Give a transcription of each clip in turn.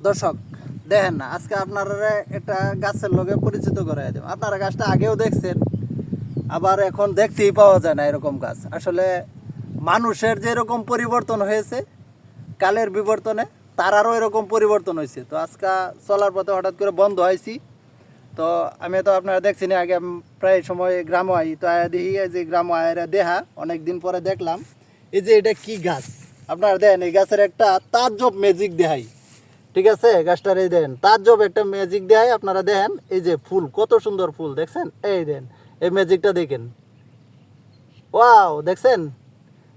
দর্শক দেখেন না, আজকে আপনারা একটা গাছের লগে পরিচিত করাই দেব। আপনারা গাছটা আগেও দেখছেন, আবার এখন দেখতেই পাওয়া যায় না এরকম গাছ। আসলে মানুষের যেরকম পরিবর্তন হয়েছে কালের বিবর্তনে, তারারও এরকম পরিবর্তন হয়েছে। তো আজকে চলার পথে হঠাৎ করে বন্ধ হয়েছি। তো আমি তো আপনারা দেখছি না, আগে প্রায় সময় গ্রামে আই, তো আয়া দেখি এই যে গ্রামে আয়েরা দেহা অনেক দিন পরে দেখলাম এই যে এটা কি গাছ। আপনারা দেখেন এই গাছের একটা তাজ্জব ম্যাজিক দেখাই, ঠিক আছে? গাছটার এই দেন তাজ্জব একটা ম্যাজিক দেখাই। আপনারা দেখেন এই যে ফুল, কত সুন্দর ফুল দেখছেন? এই দেন এই ম্যাজিকটা দেখেন, ওয়াও দেখছেন?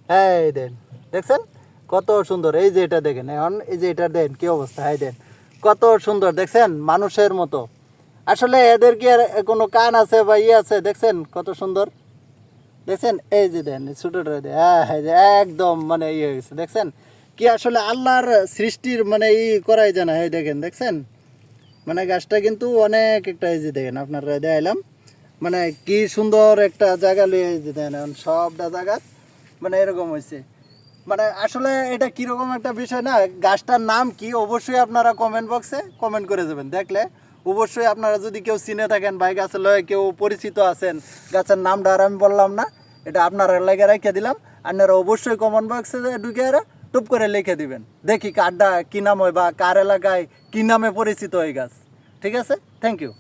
এই দেন দেখছেন কত সুন্দর। এই যে এটা দেখেন, এখন এই যে এটা দেন কি অবস্থা, এই দেন কত সুন্দর দেখছেন, মানুষের মতো। আসলে এদের কি আর কোনো কান আছে বা ইয়ে আছে? দেখছেন কত সুন্দর দেখছেন? এই যে দেন ছোটোটা দেন, হ্যাঁ এই যে একদম মানে ইয়ে হয়েছে দেখছেন কি? আসলে আল্লাহর সৃষ্টির মানে করাই জানা। এই দেখেন দেখছেন, মানে গাছটা কিন্তু অনেক একটা, এই যে দেখেন আপনারা দেখাইলাম, মানে কি সুন্দর একটা জায়গা লিয়ে যে দেন এখন সবটা জায়গা মানে এরকম হয়েছে। মানে আসলে এটা কীরকম একটা বিষয় না, গাছটার নাম কি অবশ্যই আপনারা কমেন্ট বক্সে কমেন্ট করে যাবেন। দেখলে অবশ্যই আপনারা যদি কেউ চিনে থাকেন বা গাছের লয়ে কেউ পরিচিত আছেন, গাছের নামটা আর আমি বললাম না, এটা আপনারা লেগে রেখে দিলাম। আপনারা অবশ্যই কমেন্ট বক্সে ঢুকে টুপ করে লিখে দিবেন, দেখি কারটা কী নাম হয় বা কার এলাকায় কী নামে পরিচিত এই গাছ। ঠিক আছে, থ্যাংক ইউ।